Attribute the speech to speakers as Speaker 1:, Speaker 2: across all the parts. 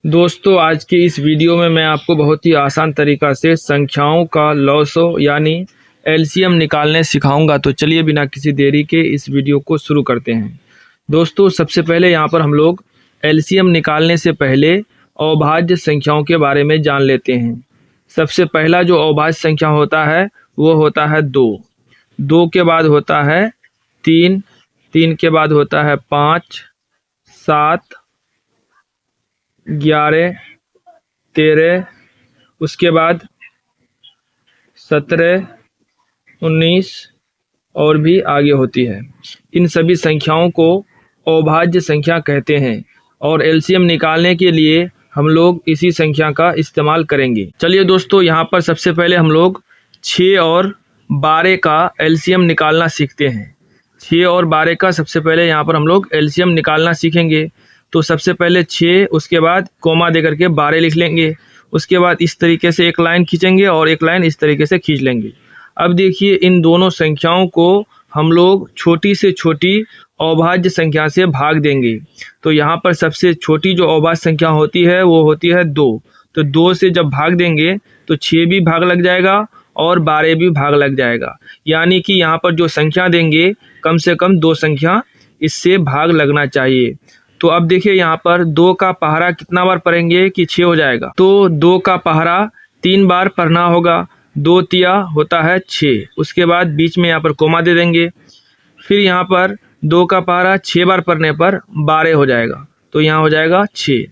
Speaker 1: दोस्तों आज की इस वीडियो में मैं आपको बहुत ही आसान तरीका से संख्याओं का लॉसो यानी एलसीएम निकालने सिखाऊंगा। तो चलिए बिना किसी देरी के इस वीडियो को शुरू करते हैं। दोस्तों सबसे पहले यहाँ पर हम लोग एलसीएम निकालने से पहले अभाज्य संख्याओं के बारे में जान लेते हैं। सबसे पहला जो अभाज्य संख्या होता है वो होता है 2। 2 के बाद होता है 3, 3 के बाद होता है 5, 7, 11, 13, उसके बाद 17, 19 और भी आगे होती है। इन सभी संख्याओं को अभाज्य संख्या कहते हैं और एलसीएम निकालने के लिए हम लोग इसी संख्या का इस्तेमाल करेंगे। चलिए दोस्तों यहाँ पर सबसे पहले हम लोग 6 और 12 का एलसीएम निकालना सीखते हैं। 6 और 12 का सबसे पहले यहाँ पर हम लोग एलसीएम निकालना सीखेंगे। तो सबसे पहले 6, उसके बाद कोमा दे करके 12 लिख लेंगे। उसके बाद इस तरीके से एक लाइन खींचेंगे और एक लाइन इस तरीके से खींच लेंगे। अब देखिए इन दोनों संख्याओं को हम लोग छोटी से छोटी अभाज्य संख्या से भाग देंगे। तो यहाँ पर सबसे छोटी जो अभाज्य संख्या होती है वो होती है 2। तो 2 से जब भाग देंगे तो 6 भी भाग लग जाएगा और 12 भी भाग लग जाएगा। यानी कि यहाँ पर जो संख्या देंगे कम से कम 2 संख्या इससे भाग लगना चाहिए। तो अब देखिए यहाँ पर 2 का पहाड़ा कितना बार पढ़ेंगे कि 6 हो जाएगा। तो 2 का पहाड़ा 3 बार पढ़ना होगा। 2 तिया होता है 6। उसके बाद बीच में यहाँ पर कोमा दे देंगे। फिर यहाँ पर 2 का पहाड़ा 6 बार पढ़ने पर 12 हो जाएगा। तो यहाँ हो जाएगा 6।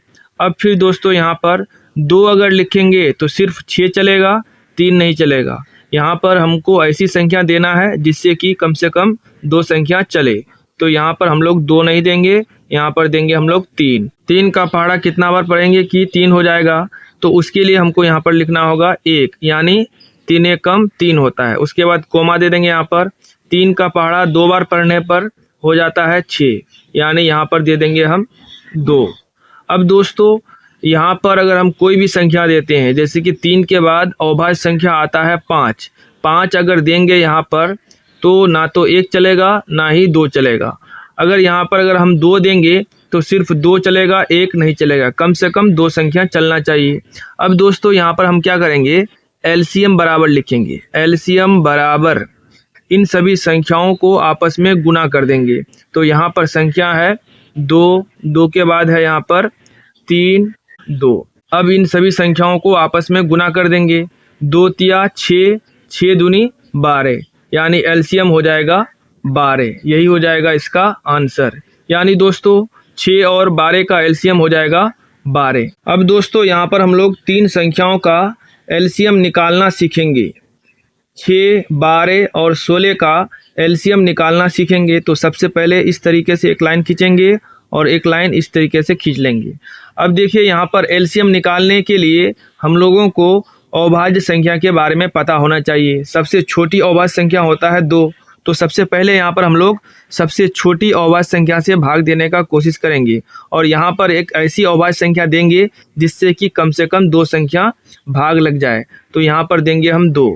Speaker 1: अब फिर दोस्तों यहाँ पर 2 अगर लिखेंगे तो सिर्फ 6 चलेगा, 3 नहीं चलेगा। यहाँ पर हमको ऐसी संख्या देना है जिससे कि कम से कम 2 संख्या चले। तो यहाँ पर हम लोग 2 नहीं देंगे, यहाँ पर देंगे हम लोग 3। 3 का पहाड़ा कितना बार पढ़ेंगे कि 3 हो जाएगा। तो उसके लिए हमको यहाँ पर लिखना होगा 1, यानी 3 एक कम 3 होता है। उसके बाद कोमा दे देंगे यहाँ पर। 3 का पहाड़ा 2 बार पढ़ने पर हो जाता है 6, यानी यहाँ पर दे देंगे हम 2। अब दोस्तों यहाँ पर अगर हम कोई भी संख्या देते हैं, जैसे कि 3 के बाद अभाज्य संख्या आता है 5। 5 अगर देंगे यहाँ पर तो ना तो 1 चलेगा ना ही 2 चलेगा। अगर यहाँ पर अगर हम 2 देंगे तो सिर्फ 2 चलेगा, 1 नहीं चलेगा। कम से कम 2 संख्या चलना चाहिए। अब दोस्तों यहाँ पर हम क्या करेंगे, एलसीएम बराबर लिखेंगे। एलसीएम बराबर इन सभी संख्याओं को आपस में गुना कर देंगे। तो यहाँ पर संख्या है 2, 2 के बाद है यहाँ पर 3, 2। अब इन सभी संख्याओं को आपस में गुना कर देंगे। 2 तिया 6, 6 दूनी 12, यानी एलसीएम हो जाएगा 12। यही हो जाएगा इसका आंसर। यानी दोस्तों 6 और 12 का एलसीएम हो जाएगा 12। अब दोस्तों यहाँ पर हम लोग 3 संख्याओं का एलसीएम निकालना सीखेंगे। 6, 12 और 16 का एलसीएम निकालना सीखेंगे। तो सबसे पहले इस तरीके से एक लाइन खींचेंगे और एक लाइन इस तरीके से खींच लेंगे। अब देखिए यहाँ पर एलसीएम निकालने के लिए हम लोगों को अभाज्य संख्या के बारे में पता होना चाहिए। सबसे छोटी अभाज्य संख्या होता है 2। तो सबसे पहले यहाँ पर हम लोग सबसे छोटी अभाज्य संख्या से भाग देने का कोशिश करेंगे और यहाँ पर एक ऐसी अभाज्य संख्या देंगे जिससे कि कम से कम 2 संख्या भाग लग जाए। तो यहाँ पर देंगे हम 2।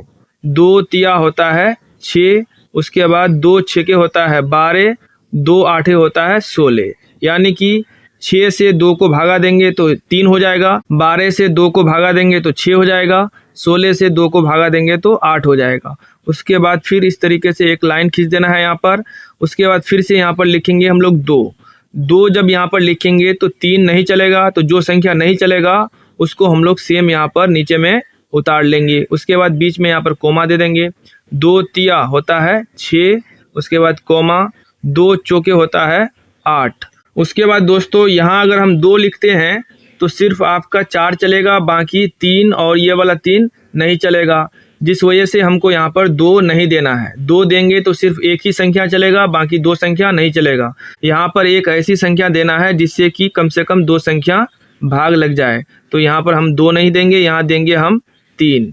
Speaker 1: 2 तिया होता है 6, उसके बाद 2 छेके होता है 12, 2 आठे होता है 16। यानी कि 6 से 2 को भागा देंगे तो 3 हो जाएगा, 12 से 2 को भागा देंगे तो 6 हो जाएगा, 16 से 2 को भागा देंगे तो 8 हो जाएगा। उसके बाद फिर इस तरीके से एक लाइन खींच देना है यहाँ पर। उसके बाद फिर से यहाँ पर लिखेंगे हम लोग 2। 2 जब यहाँ पर लिखेंगे तो 3 नहीं चलेगा। तो जो संख्या नहीं चलेगा उसको हम लोग सेम यहाँ पर नीचे में उतार लेंगे। उसके बाद बीच में यहाँ पर कोमा दे देंगे। 2 तिया होता है 6, उसके बाद कोमा, 2 चौके होता है 8। उसके बाद दोस्तों यहाँ अगर हम 2 लिखते हैं तो सिर्फ आपका 4 चलेगा, बाकी 3 और ये वाला 3 नहीं चलेगा, जिस वजह से हमको यहाँ पर 2 नहीं देना है। 2 देंगे तो सिर्फ एक ही संख्या चलेगा, बाकी 2 संख्या नहीं चलेगा। यहाँ पर एक ऐसी संख्या देना है जिससे कि कम से कम 2 संख्या भाग लग जाए। तो यहाँ पर हम 2 नहीं देंगे, यहाँ देंगे हम 3।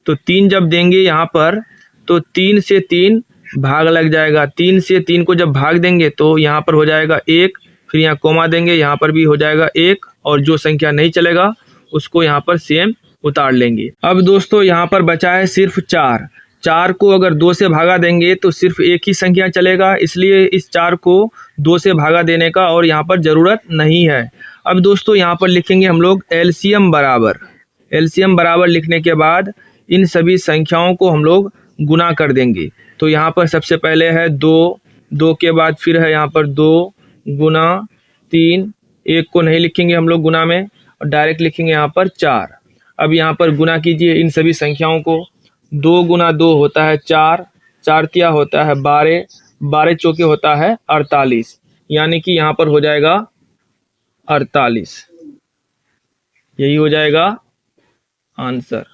Speaker 1: तो 3 जब देंगे यहाँ पर तो 3 से 3 भाग लग जाएगा। 3 से 3 को जब भाग देंगे तो यहाँ पर हो जाएगा 1, फिर यहाँ कोमा देंगे, यहाँ पर भी हो जाएगा 1 और जो संख्या नहीं चलेगा उसको यहाँ पर सेम उतार लेंगे। अब दोस्तों यहाँ पर बचा है सिर्फ 4। 4 को अगर 2 से भागा देंगे तो सिर्फ एक ही संख्या चलेगा, इसलिए इस 4 को 2 से भागा देने का और यहाँ पर ज़रूरत नहीं है। अब दोस्तों यहाँ पर लिखेंगे हम लोग एलसीएम बराबर लिखने के बाद इन सभी संख्याओं को हम लोग गुना कर देंगे। तो यहाँ पर सबसे पहले है 2, 2 के बाद फिर है यहाँ पर 2 गुना 3, 1 को नहीं लिखेंगे हम लोग गुना में और डायरेक्ट लिखेंगे यहाँ पर 4। अब यहाँ पर गुना कीजिए इन सभी संख्याओं को। 2 गुना 2 होता है 4, 4 तिया होता है 12, 12 चौके होता है 48, यानी कि यहाँ पर हो जाएगा 48। यही हो जाएगा आंसर।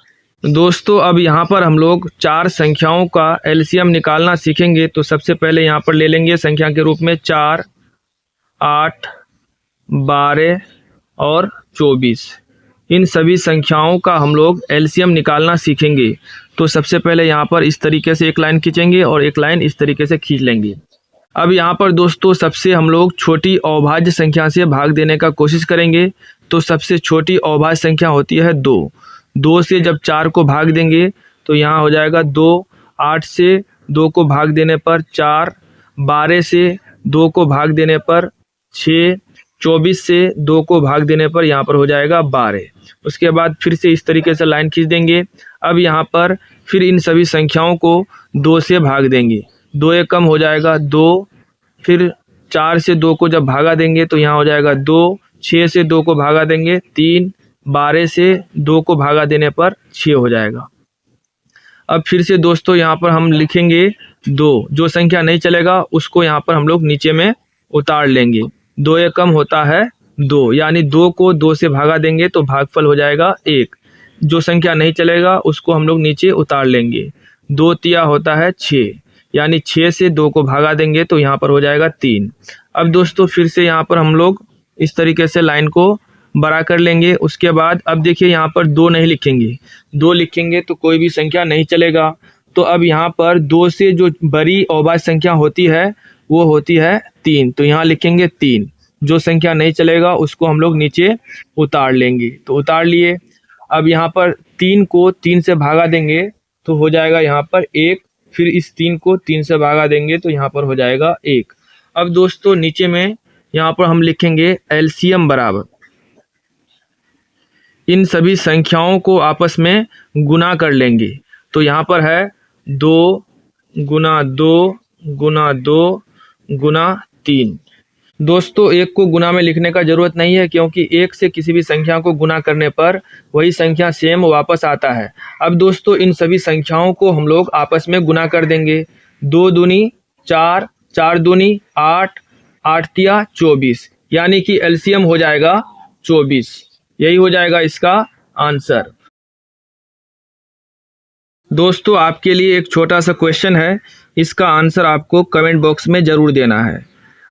Speaker 1: दोस्तों अब यहाँ पर हम लोग 4 संख्याओं का एलसीएम निकालना सीखेंगे। तो सबसे पहले यहाँ पर ले लेंगे संख्या के रूप में 4, 8, 12 और 24। इन सभी संख्याओं का हम लोग एलसीएम निकालना सीखेंगे। तो सबसे पहले यहाँ पर इस तरीके से एक लाइन खींचेंगे और एक लाइन इस तरीके से खींच लेंगे। अब यहाँ पर दोस्तों सबसे हम लोग छोटी अविभाज्य संख्या से भाग देने का कोशिश करेंगे। तो सबसे छोटी अविभाज्य संख्या होती है 2। 2 से जब 4 को भाग देंगे तो यहाँ हो जाएगा 2, 8 से 2 को भाग देने पर 4, 12 से 2 को भाग देने पर 6, 24 से 2 को भाग देने पर यहाँ पर हो जाएगा 12। उसके बाद फिर से इस तरीके से लाइन खींच देंगे। अब यहाँ पर फिर इन सभी संख्याओं को 2 से भाग देंगे। 2 एक कम हो जाएगा 2, फिर 4 से 2 को जब भागा देंगे तो यहाँ हो जाएगा 2, 6 से 2 को भागा देंगे 3, 12 से 2 को भागा देने पर 6 हो जाएगा। अब फिर से दोस्तों यहाँ पर हम लिखेंगे 2, जो संख्या नहीं चलेगा उसको यहाँ पर हम लोग नीचे में उतार लेंगे। 2 एक कम होता है 2, यानी 2 को 2 से भागा देंगे तो भागफल हो जाएगा 1। जो संख्या नहीं चलेगा उसको हम लोग नीचे उतार लेंगे। 2 तिया होता है 6, यानी 6 से 2 को भागा देंगे तो यहाँ पर हो जाएगा 3। अब दोस्तों फिर से यहाँ पर हम लोग इस तरीके से लाइन को बड़ा कर लेंगे। उसके बाद अब देखिए यहाँ पर 2 नहीं लिखेंगे, 2 लिखेंगे तो कोई भी संख्या नहीं चलेगा। तो अब यहाँ पर 2 से जो बड़ी अविभाज्य संख्या होती है वो होती है 3, तो यहाँ लिखेंगे 3। जो संख्या नहीं चलेगा उसको हम लोग नीचे उतार लेंगे। तो उतार लिए। अब यहाँ पर 3 को 3 से भागा देंगे तो हो जाएगा यहाँ पर 1, फिर इस 3 को 3 से भागा देंगे तो यहाँ पर हो जाएगा 1। अब दोस्तों नीचे में यहाँ पर हम लिखेंगे एलसीएम बराबर इन सभी संख्याओं को आपस में गुना कर लेंगे। तो यहाँ पर है 2 गुना 2 गुना 2 गुना 3। दोस्तों 1 को गुना में लिखने का ज़रूरत नहीं है, क्योंकि 1 से किसी भी संख्या को गुना करने पर वही संख्या सेम वापस आता है। अब दोस्तों इन सभी संख्याओं को हम लोग आपस में गुना कर देंगे। 2 दूनी 4, 4 दूनी 8, 8 तिया 24, यानी कि एलसीएम हो जाएगा 24। यही हो जाएगा इसका आंसर। दोस्तों आपके लिए एक छोटा सा क्वेश्चन है, इसका आंसर आपको कमेंट बॉक्स में ज़रूर देना है।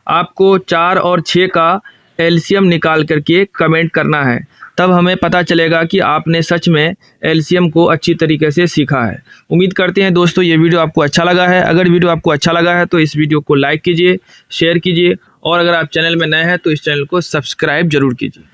Speaker 1: आपको 4 और 6 का एलसीएम निकाल करके कमेंट करना है, तब हमें पता चलेगा कि आपने सच में एलसीएम को अच्छी तरीके से सीखा है। उम्मीद करते हैं दोस्तों ये वीडियो आपको अच्छा लगा है। अगर वीडियो आपको अच्छा लगा है तो इस वीडियो को लाइक कीजिए, शेयर कीजिए और अगर आप चैनल में नए हैं तो इस चैनल को सब्सक्राइब जरूर कीजिए।